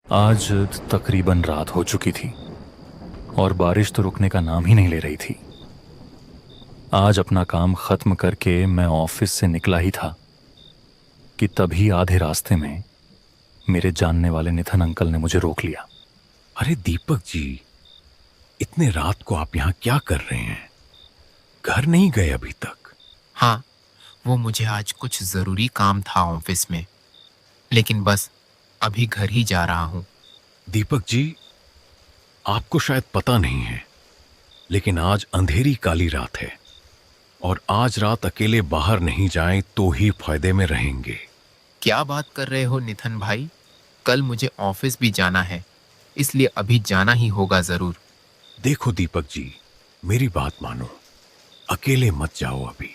आज तकरीबन रात हो चुकी थी और बारिश तो रुकने का नाम ही नहीं ले रही थी। आज अपना काम खत्म करके मैं ऑफिस से निकला ही था कि तभी आधे रास्ते में मेरे जानने वाले निथन अंकल ने मुझे रोक लिया। अरे दीपक जी, इतने रात को आप यहाँ क्या कर रहे हैं? घर नहीं गए अभी तक? हाँ, वो मुझे आज कुछ ज़रूरी काम था ऑफिस में, लेकिन बस अभी घर ही जा रहा हूँ। दीपक जी, आपको शायद पता नहीं है, लेकिन आज अंधेरी काली रात है और आज रात अकेले बाहर नहीं जाएं तो ही फायदे में रहेंगे। क्या बात कर रहे हो निथन भाई? कल मुझे ऑफिस भी जाना है, इसलिए अभी जाना ही होगा ज़रूर। देखो दीपक जी, मेरी बात मानो, अकेले मत जाओ अभी।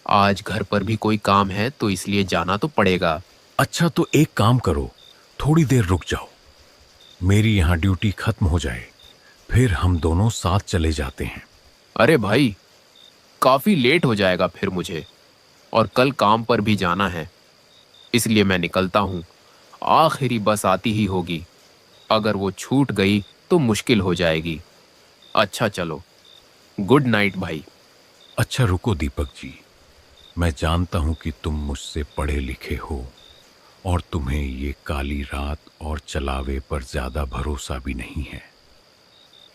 आज घर पर भी कोई काम है तो इसलिए जाना तो पड़ेगा। अच्छा तो एक काम करो, थोड़ी देर रुक जाओ, मेरी यहाँ ड्यूटी खत्म हो जाए, फिर हम दोनों साथ चले जाते हैं। अरे भाई, काफ़ी लेट हो जाएगा फिर मुझे, और कल काम पर भी जाना है, इसलिए मैं निकलता हूँ। आखिरी बस आती ही होगी, अगर वो छूट गई तो मुश्किल हो जाएगी। अच्छा चलो, गुड नाइट भाई। अच्छा रुको दीपक जी, मैं जानता हूं कि तुम मुझसे पढ़े लिखे हो और तुम्हें ये काली रात और चलावे पर ज्यादा भरोसा भी नहीं है।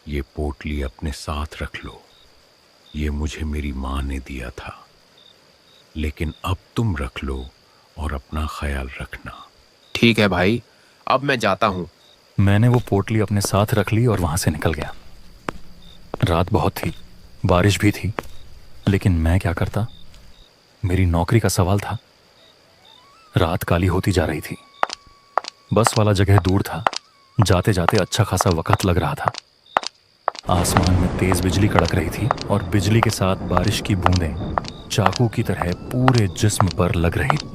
ये पोटली अपने साथ रख लो, ये मुझे मेरी माँ ने दिया था, लेकिन अब तुम रख लो और अपना ख्याल रखना। ठीक है भाई, अब मैं जाता हूँ। मैंने वो पोटली अपने साथ रख ली और वहां से निकल गया। रात बहुत थी, बारिश भी थी, लेकिन मैं क्या करता? मेरी नौकरी का सवाल था। रात काली होती जा रही थी, बस वाला जगह दूर था, जाते जाते अच्छा खासा वक्त लग रहा था। आसमान में तेज बिजली कड़क रही थी और बिजली के साथ बारिश की बूंदें चाकू की तरह पूरे जिस्म पर लग रही थी।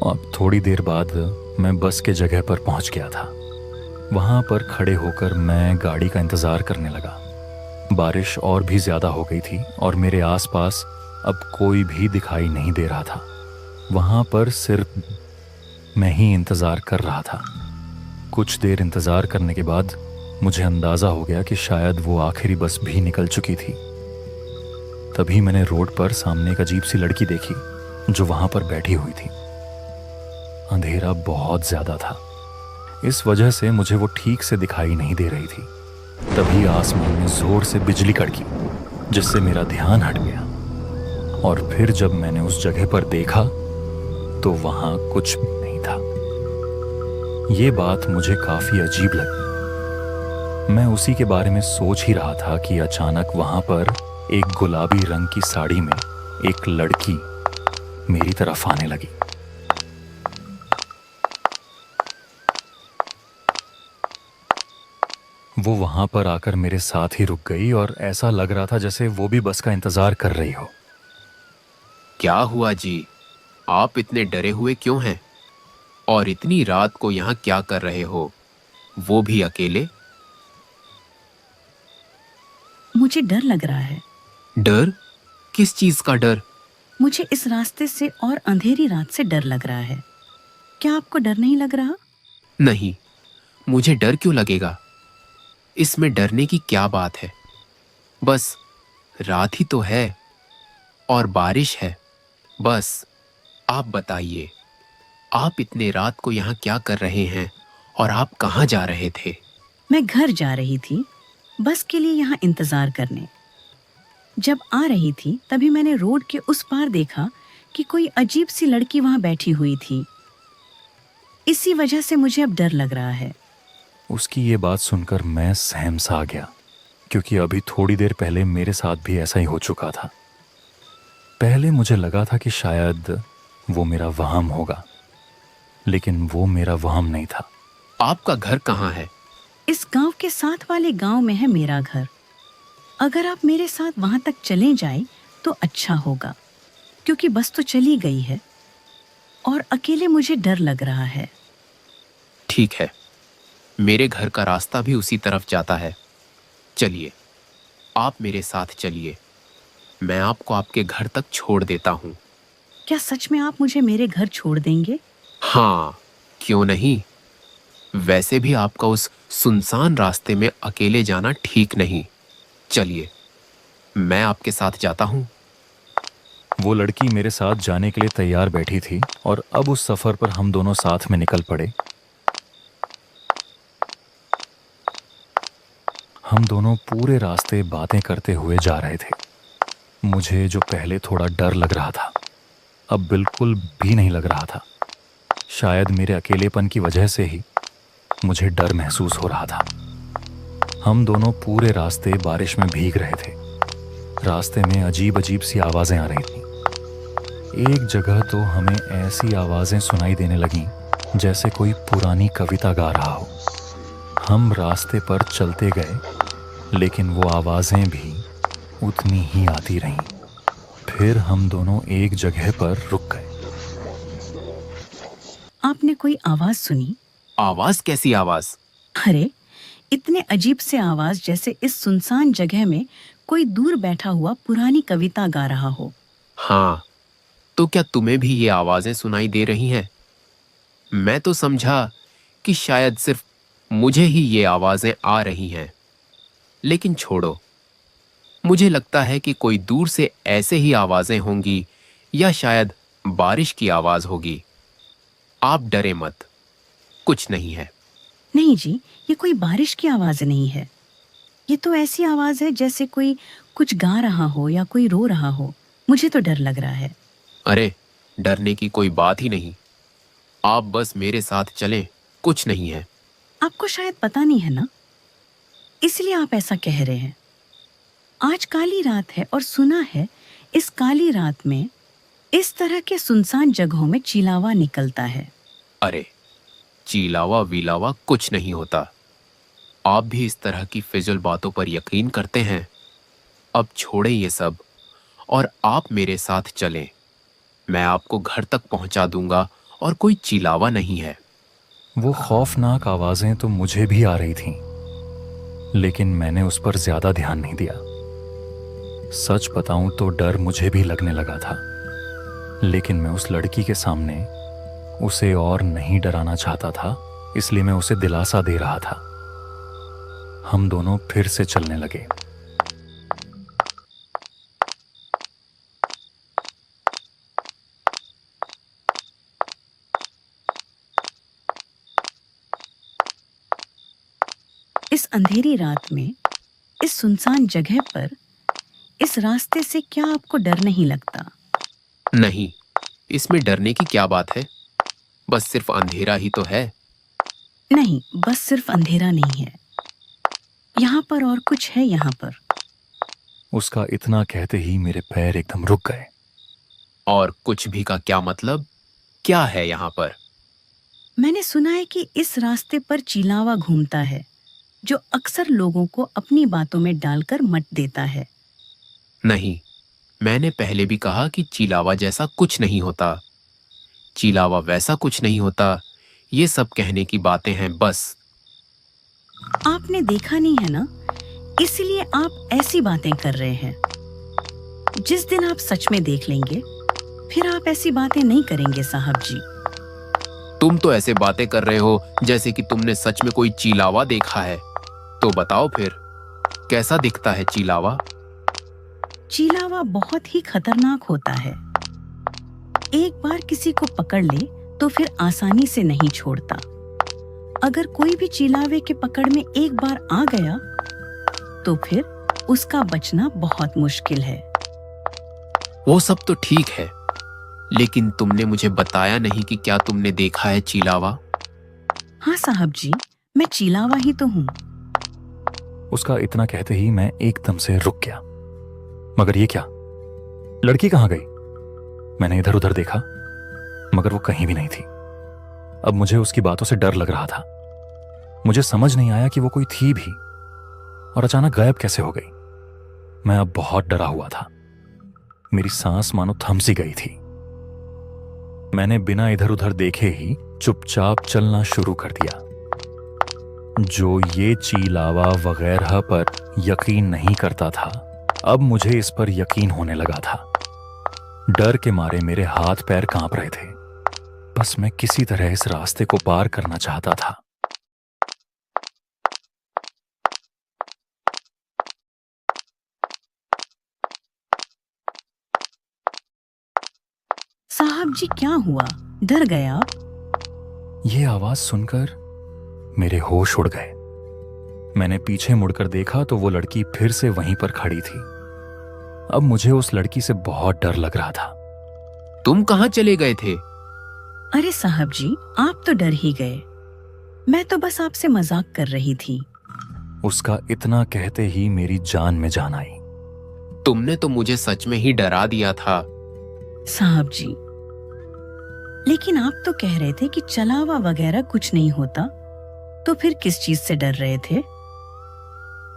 अब थोड़ी देर बाद मैं बस के जगह पर पहुंच गया था। वहां पर खड़े होकर मैं गाड़ी का इंतजार करने लगा। बारिश और भी ज्यादा हो गई थी और मेरे आसपास अब कोई भी दिखाई नहीं दे रहा था। वहां पर सिर्फ मैं ही इंतजार कर रहा था। कुछ देर इंतजार करने के बाद मुझे अंदाजा हो गया कि शायद वो आखिरी बस भी निकल चुकी थी। तभी मैंने रोड पर सामने एक अजीब सी लड़की देखी जो वहां पर बैठी हुई थी। अंधेरा बहुत ज्यादा था, इस वजह से मुझे वो ठीक से दिखाई नहीं दे रही थी। तभी आसमान में जोर से बिजली कड़की, जिससे मेरा ध्यान हट गया, और फिर जब मैंने उस जगह पर देखा तो वहां कुछ भी नहीं था। ये बात मुझे काफी अजीब लगी। मैं उसी के बारे में सोच ही रहा था कि अचानक वहां पर एक गुलाबी रंग की साड़ी में एक लड़की मेरी तरफ आने लगी। वो वहां पर आकर मेरे साथ ही रुक गई और ऐसा लग रहा था जैसे वो भी बस का इंतजार कर रही हो। क्या हुआ जी? आप इतने डरे हुए क्यों हैं? और इतनी रात को यहाँ क्या कर रहे हो, वो भी अकेले? मुझे डर लग रहा है। डर? किस चीज का डर? मुझे इस रास्ते से और अंधेरी रात से डर लग रहा है। क्या आपको डर नहीं लग रहा? नहीं, मुझे डर क्यों लगेगा? इसमें डरने की क्या बात है? बस रात ही तो है और बारिश है, बस। आप बताइए, आप इतने रात को यहाँ क्या कर रहे हैं और आप कहाँ जा रहे थे? मैं घर जा रही थी, बस के लिए यहाँ इंतजार करने। जब आ रही थी तभी मैंने रोड के उस पार देखा कि कोई अजीब सी लड़की वहां बैठी हुई थी। इसी वजह से मुझे अब डर लग रहा है। उसकी ये बात सुनकर मैं सहम सा गया, क्योंकि अभी थोड़ी देर पहले मेरे साथ भी ऐसा ही हो चुका था। पहले मुझे लगा था कि शायद वो मेरा वहम होगा, लेकिन वो मेरा वहम नहीं था। आपका घर कहाँ है? इस गांव के साथ वाले गांव में है मेरा घर। अगर आप मेरे साथ वहां तक चले जाएं तो अच्छा होगा, क्योंकि बस तो चली गई है और अकेले मुझे डर लग रहा है। ठीक है, मेरे घर का रास्ता भी उसी तरफ जाता है। चलिए, आप मेरे साथ चलिए। मैं आपको आपके घर तक छोड़ देता हूँ। क्या सच में आप मुझे मेरे घर छोड़ देंगे? हाँ, क्यों नहीं। वैसे भी आपका उस सुनसान रास्ते में अकेले जाना ठीक नहीं। चलिए, मैं आपके साथ जाता हूँ। वो लड़की मेरे साथ जाने के लिए तैयार बैठी थी और अब उस सफर पर हम दोनों साथ में निकल पड़े। हम दोनों पूरे रास्ते बातें करते हुए जा रहे थे। मुझे जो पहले थोड़ा डर लग रहा था, अब बिल्कुल भी नहीं लग रहा था। शायद मेरे अकेलेपन की वजह से ही मुझे डर महसूस हो रहा था। हम दोनों पूरे रास्ते बारिश में भीग रहे थे। रास्ते में अजीब अजीब सी आवाज़ें आ रही थीं। एक जगह तो हमें ऐसी आवाज़ें सुनाई देने लगीं जैसे कोई पुरानी कविता गा रहा हो। हम रास्ते पर चलते गए, लेकिन वो आवाज़ें भी उतनी ही आती रहीं। फिर हम दोनों एक जगह पर रुक गए। आपने कोई आवाज सुनी? आवाज? कैसी आवाज? अरे, इतने अजीब से आवाज जैसे इस सुनसान जगह में कोई दूर बैठा हुआ पुरानी कविता गा रहा हो। हाँ, तो क्या तुम्हें भी ये आवाजें सुनाई दे रही हैं? मैं तो समझा कि शायद सिर्फ मुझे ही ये आवाजें आ रही हैं। लेकिन छोड़ो, मुझे लगता है कि कोई दूर से ऐसे ही आवाजें होंगी, या शायद बारिश की आवाज होगी। आप डरे मत, कुछ नहीं है। नहीं जी, ये कोई बारिश की आवाज नहीं है। ये तो ऐसी आवाज है जैसे कोई कुछ गा रहा हो या कोई रो रहा हो। मुझे तो डर लग रहा है। अरे, डरने की कोई बात ही नहीं। आप बस मेरे साथ चलें, कुछ नहीं है। आपको शायद पता नहीं है ना, इसलिए आप ऐसा कह रहे हैं। आज काली रात है और सुना है इस काली रात में इस तरह के सुनसान जगहों में चिलावा निकलता है। अरे, चीलावा वीलावा कुछ नहीं होता। आप भी इस तरह की फिजुल बातों पर यकीन करते हैं। अब छोड़े ये सब और आप मेरे साथ चलें। मैं आपको घर तक पहुंचा दूंगा और कोई चिलावा नहीं है। वो खौफनाक आवाज़ें तो मुझे भी आ रही थीं, लेकिन मैंने उस पर ज़्यादा ध्यान नहीं दिया। सच बताऊं तो डर मुझे भी लगने लगा था, लेकिन मैं उस लड़की के सामने उसे और नहीं डराना चाहता था, इसलिए मैं उसे दिलासा दे रहा था। हम दोनों फिर से चलने लगे। इस अंधेरी रात में, इस सुनसान जगह पर, इस रास्ते से क्या आपको डर नहीं लगता? नहीं, इसमें डरने की क्या बात है? बस सिर्फ अंधेरा ही तो है। नहीं, बस सिर्फ अंधेरा नहीं है, यहाँ पर और कुछ है। यहाँ पर उसका इतना कहते ही मेरे पैर एकदम रुक गए। और कुछ भी का क्या मतलब? क्या है यहाँ पर? मैंने सुना है कि इस रास्ते पर चिलावा घूमता है, जो अक्सर लोगों को अपनी बातों में डालकर मत देता है। नहीं, मैंने पहले भी कहा कि चिलावा जैसा कुछ नहीं होता। चिलावा वैसा कुछ नहीं होता। ये सब कहने की बातें हैं बस। आपने देखा नहीं है ना, इसलिए आप ऐसी बातें कर रहे हैं। जिस दिन आप सच में देख लेंगे, फिर आप ऐसी बातें नहीं करेंगे साहब जी। तुम तो ऐसे बातें कर रहे हो जैसे कि तुमने सच में कोई चिलावा देखा है। तो बताओ फिर, कैसा दिखता है चिलावा? चिलावा बहुत ही खतरनाक होता है। एक बार किसी को पकड़ ले तो फिर आसानी से नहीं छोड़ता। अगर कोई भी चिलावे के पकड़ में एक बार आ गया तो फिर उसका बचना बहुत मुश्किल है। वो सब तो ठीक है, लेकिन तुमने मुझे बताया नहीं कि क्या तुमने देखा है चिलावा। हाँ साहब जी, मैं चिलावा ही तो हूँ। उसका इतना कहते ही मैं एकदम से रुक गया। मगर ये क्या, लड़की कहाँ गई? मैंने इधर उधर देखा, मगर वो कहीं भी नहीं थी। अब मुझे उसकी बातों से डर लग रहा था। मुझे समझ नहीं आया कि वो कोई थी भी और अचानक गायब कैसे हो गई। मैं अब बहुत डरा हुआ था। मेरी सांस मानो थम सी गई थी। मैंने बिना इधर उधर देखे ही चुपचाप चलना शुरू कर दिया। जो ये चिलावा वगैरह पर यकीन नहीं करता था, अब मुझे इस पर यकीन होने लगा था। डर के मारे मेरे हाथ पैर कांप रहे थे। बस मैं किसी तरह इस रास्ते को पार करना चाहता था। साहब जी, क्या हुआ? डर गए आप? ये आवाज सुनकर मेरे होश उड़ गए। मैंने पीछे मुड़कर देखा तो वो लड़की फिर से वहीं पर खड़ी थी। अब मुझे उस लड़की से बहुत डर लग रहा था। तुम कहाँ चले गए थे? अरे साहब जी, आप तो डर ही गए। मैं तो बस आपसे मजाक कर रही थी। उसका इतना कहते ही मेरी जान में जान आई। तुमने तो मुझे सच में ही डरा दिया था। साहब जी, लेकिन आप तो कह रहे थे कि चलावा वगैरह कुछ नहीं होता, तो फिर किस चीज से डर रहे थे?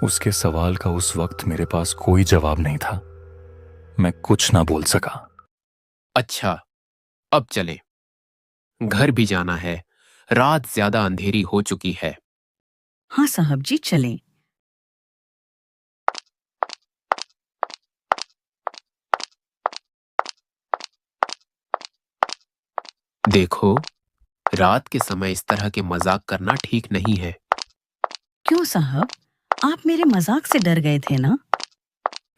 उसके सवाल का उस वक्त मेरे पास कोई जवाब नहीं था। मैं कुछ ना बोल सका। अच्छा, अब चले, घर भी जाना है, रात ज्यादा अंधेरी हो चुकी है। हाँ साहब जी, चलें। देखो, रात के समय इस तरह के मजाक करना ठीक नहीं है। क्यों साहब, आप मेरे मजाक से डर गए थे ना?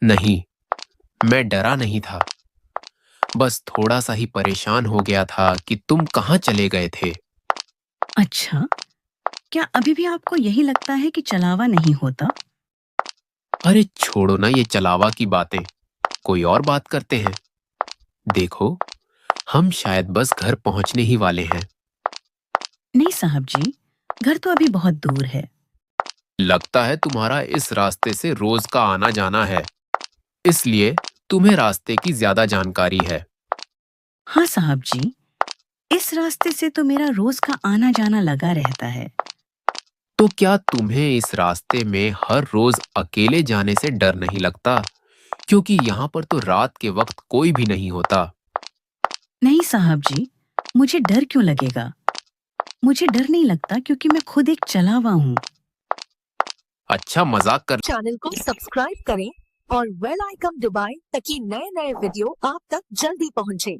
नहीं, मैं डरा नहीं था, बस थोड़ा सा ही परेशान हो गया था कि तुम कहाँ चले गए थे। अच्छा, क्या अभी भी आपको यही लगता है कि चलावा नहीं होता? अरे छोड़ो ना ये चलावा की बातें, कोई और बात करते हैं। देखो, हम शायद बस घर पहुंचने ही वाले हैं। नहीं साहब जी, घर तो अभी बहुत दूर है। लगता है तुम्हारा इस रास्ते से रोज का आना जाना है, इसलिए तुम्हें रास्ते की ज्यादा जानकारी है। हाँ साहब जी, इस रास्ते से तो मेरा रोज का आना जाना लगा रहता है। तो क्या तुम्हें इस रास्ते में हर रोज अकेले जाने से डर नहीं लगता? क्योंकि यहाँ पर तो रात के वक्त कोई भी नहीं होता। नहीं साहब जी, मुझे डर क्यों लगेगा? मुझे डर नहीं लगता क्योंकि मैं खुद एक चलावा हूँ। अच्छा, मजाक कर। चैनल को सब्सक्राइब करें और बेल आइकन दबाएं ताकि नए नए वीडियो आप तक जल्दी पहुंचे।